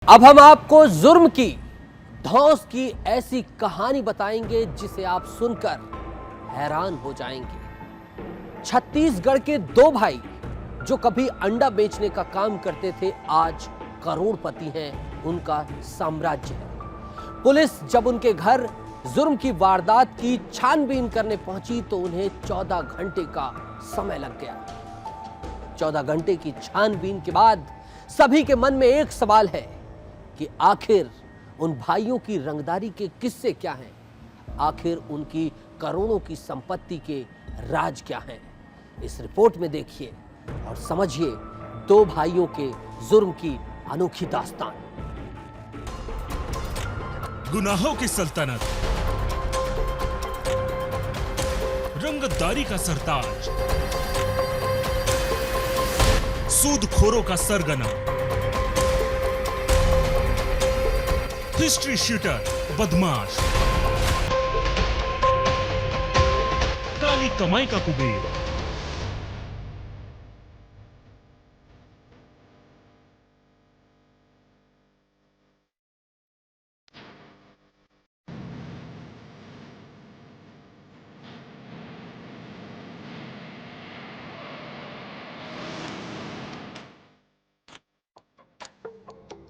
अब हम आपको जुर्म की धौंस की ऐसी कहानी बताएंगे जिसे आप सुनकर हैरान हो जाएंगे। छत्तीसगढ़ के दो भाई जो कभी अंडा बेचने का काम करते थे आज करोड़पति हैं, उनका साम्राज्य है। पुलिस जब उनके घर जुर्म की वारदात की छानबीन करने पहुंची तो उन्हें 14 घंटे का समय लग गया। 14 घंटे की छानबीन के बाद सभी के मन में एक सवाल है कि आखिर उन भाइयों की रंगदारी के किस्से क्या हैं? आखिर उनकी करोड़ों की संपत्ति के राज क्या हैं? इस रिपोर्ट में देखिए और समझिए दो भाइयों के जुर्म की अनोखी दास्तान। गुनाहों की सल्तनत, रंगदारी का सरताज, सूदखोरों का सरगना, हिस्ट्री शीटर, बदमाश, काली कमाई का कुबेर।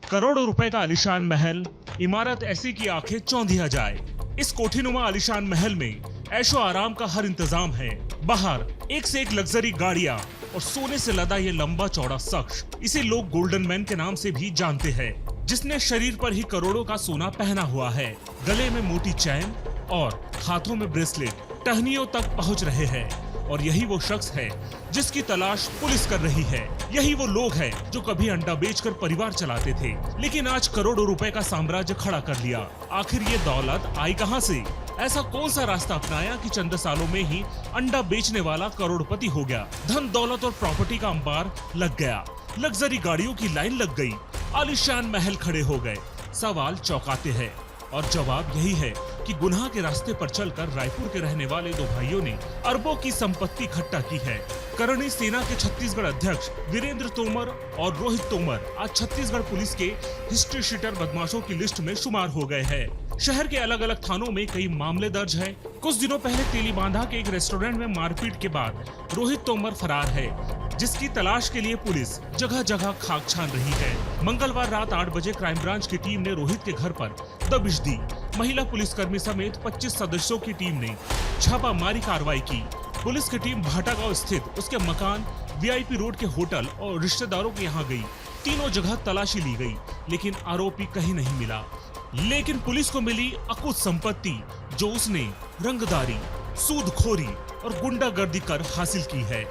करोड़ों रुपए का आलीशान महल, इमारत ऐसी की आंखें चौंधिया जाए। इस कोठीनुमा आलीशान महल में ऐशो आराम का हर इंतजाम है। बाहर एक से एक लग्जरी गाड़ियां और सोने से लदा ये लंबा चौड़ा शख्स, इसे लोग गोल्डन मैन के नाम से भी जानते हैं, जिसने शरीर पर ही करोड़ों का सोना पहना हुआ है। गले में मोटी चैन और हाथों में ब्रेसलेट टहनियों तक पहुंच रहे हैं। और यही वो शख्स है जिसकी तलाश पुलिस कर रही है। यही वो लोग हैं जो कभी अंडा बेचकर परिवार चलाते थे, लेकिन आज करोड़ों रुपए का साम्राज्य खड़ा कर लिया। आखिर ये दौलत आई कहां से? ऐसा कौन सा रास्ता अपनाया कि चंद सालों में ही अंडा बेचने वाला करोड़पति हो गया? धन दौलत और प्रॉपर्टी का अंबार लग गया, लग्जरी गाड़ियों की लाइन लग गई, आलीशान महल खड़े हो गए। सवाल चौंकाते हैं और जवाब यही है कि गुनाह के रास्ते पर चलकर रायपुर के रहने वाले दो भाइयों ने अरबों की संपत्ति इकट्ठा की है। करणी सेना के छत्तीसगढ़ अध्यक्ष वीरेंद्र तोमर और रोहित तोमर आज छत्तीसगढ़ पुलिस के हिस्ट्री शीटर बदमाशों की लिस्ट में शुमार हो गए हैं। शहर के अलग अलग थानों में कई मामले दर्ज हैं। कुछ दिनों पहले तेलीबांधा के एक रेस्टोरेंट में मारपीट के बाद रोहित तोमर फरार है, जिसकी तलाश के लिए पुलिस जगह जगह खाक छान रही है। मंगलवार रात 8 बजे क्राइम ब्रांच की टीम ने रोहित के घर पर दबिश दी। महिला पुलिसकर्मी समेत 25 सदस्यों की टीम ने छापामारी कार्रवाई की। पुलिस की टीम भाटागांव स्थित उसके मकान, वीआईपी रोड के होटल और रिश्तेदारों के यहाँ गई। तीनों जगह तलाशी ली गई, लेकिन आरोपी कहीं नहीं मिला। लेकिन पुलिस को मिली अकुत संपत्ति जो उसने रंगदारी, सूदखोरी और गुंडागर्दी कर हासिल की है।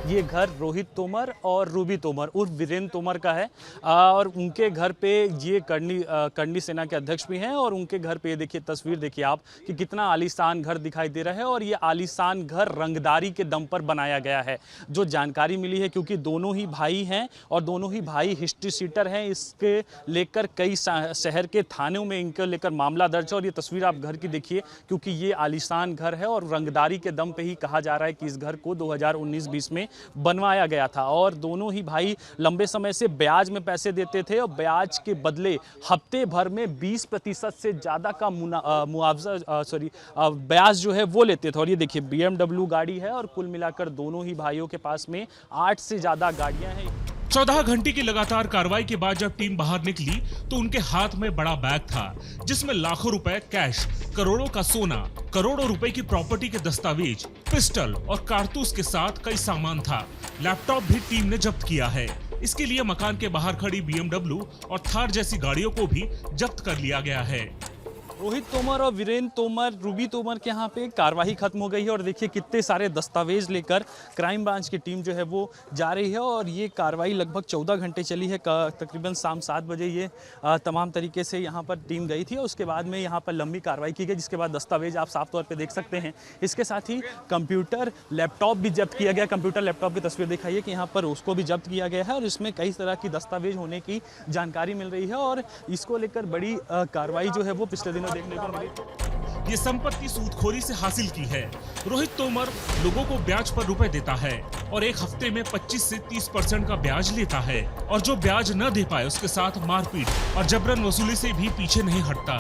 ये घर रोहित तोमर और रूबी तोमर उर्फ वीरेंद्र तोमर का है और उनके घर पे ये करणी सेना के अध्यक्ष भी हैं। और उनके घर पे देखिए तस्वीर देखिए आप कि कितना आलीशान घर दिखाई दे रहा है। और ये आलीशान घर रंगदारी के दम पर बनाया गया है। जो जानकारी मिली है, क्योंकि दोनों ही भाई हैं और दोनों ही भाई हिस्ट्री शीटर हैं, इसके लेकर कई शहर के थानों में इनके लेकर मामला दर्ज है। और ये तस्वीर आप घर की देखिए, क्योंकि ये आलीशान घर है और रंगदारी के दम पे ही कहा जा रहा है कि इस घर को 2019-20 में बनवाया गया था। और दोनों ही भाई लंबे समय से ब्याज में पैसे देते थे और ब्याज के बदले हफ्ते भर में 20% से ज़्यादा का मुआवजा ब्याज जो है वो लेते थे। और ये देखिए BMW गाड़ी है और कुल मिलाकर दोनों ही भाइयों के पास में 8 से ज़्यादा गाड़ियां हैं। 14 घंटे की लगातार कार्रवाई के बाद जब टीम बाहर निकली तो उनके हाथ में बड़ा बैग था, जिसमें लाखों रुपए कैश, करोड़ों का सोना, करोड़ों रुपए की प्रॉपर्टी के दस्तावेज, पिस्टल और कारतूस के साथ कई सामान था। लैपटॉप भी टीम ने जब्त किया है। इसके लिए मकान के बाहर खड़ी BMW और थार जैसी गाड़ियों को भी जब्त कर लिया गया है। रोहित तोमर और वीरेंद्र तोमर, रूबी तोमर के यहाँ पे कार्रवाई खत्म हो गई है। और देखिए कितने सारे दस्तावेज लेकर क्राइम ब्रांच की टीम जो है वो जा रही है। और ये कार्रवाई लगभग 14 घंटे चली है। तकरीबन शाम 7 बजे ये तमाम तरीके से यहाँ पर टीम गई थी और उसके बाद में यहाँ पर लंबी कार्रवाई की गई, जिसके बाद दस्तावेज आप साफ तौर पर देख सकते हैं। इसके साथ ही कंप्यूटर लैपटॉप भी जब्त किया गया। कंप्यूटर लैपटॉप की तस्वीर दिखाइए कि यहाँ पर उसको भी जब्त किया गया है और इसमें कई तरह की दस्तावेज होने की जानकारी मिल रही है। और इसको लेकर बड़ी कार्रवाई जो है वो पिछले दिनों देखने को मिली। ये संपत्ति सूदखोरी से हासिल की है। रोहित तोमर लोगों को ब्याज पर रुपए देता है और एक हफ्ते में 25 से 30% का ब्याज लेता है और जो ब्याज न दे पाए उसके साथ मारपीट और जबरन वसूली से भी पीछे नहीं हटता।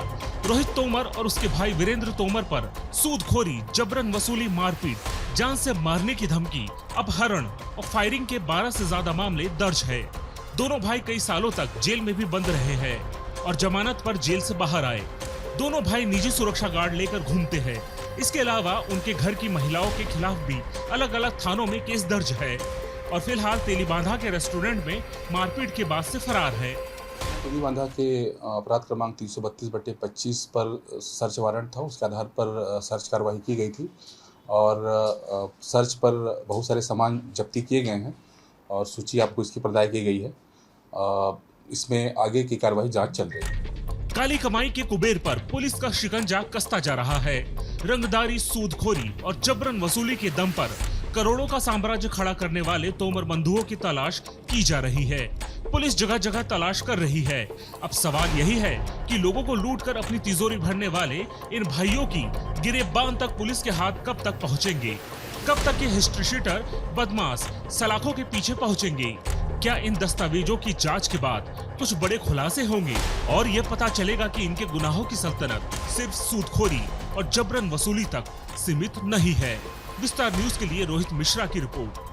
रोहित तोमर और उसके भाई वीरेंद्र तोमर पर सूदखोरी, जबरन वसूली, मारपीट, जान से मारने की धमकी, अपहरण और फायरिंग के 12 से ज्यादा मामले दर्ज है। दोनों भाई कई सालों तक जेल में भी बंद रहे हैं और जमानत पर जेल से बाहर आए। दोनों भाई निजी सुरक्षा गार्ड लेकर घूमते हैं। इसके अलावा उनके घर की महिलाओं के खिलाफ भी अलग अलग थानों में केस दर्ज है और फिलहाल तेलीबांधा के रेस्टोरेंट में मारपीट के बाद से फरार है। तेलीबांधा के अपराध क्रमांक 332/25 पर सर्च वारंट था, उसके आधार पर सर्च कार्रवाई की गई थी और सर्च पर बहुत सारे सामान जब्ती किए गए हैं और सूची आपको इसकी प्रदाय की गई है। इसमें आगे की कार्रवाई जांच चल रही है। काली कमाई के कुबेर पर पुलिस का शिकंजा कसता जा रहा है। रंगदारी, सूदखोरी और जबरन वसूली के दम पर करोड़ों का साम्राज्य खड़ा करने वाले तोमर बंधुओं की तलाश की जा रही है। पुलिस जगह जगह तलाश कर रही है। अब सवाल यही है कि लोगों को लूटकर अपनी तिजोरी भरने वाले इन भाइयों की गिरेबान तक पुलिस के हाथ कब तक पहुंचेंगे? कब तक ये हिस्ट्री शीटर बदमाश सलाखों के पीछे पहुंचेंगे? क्या इन दस्तावेजों की जांच के बाद कुछ बड़े खुलासे होंगे और ये पता चलेगा कि इनके गुनाहों की सल्तनत सिर्फ सूदखोरी और जबरन वसूली तक सीमित नहीं है? विस्तार न्यूज के लिए रोहित मिश्रा की रिपोर्ट।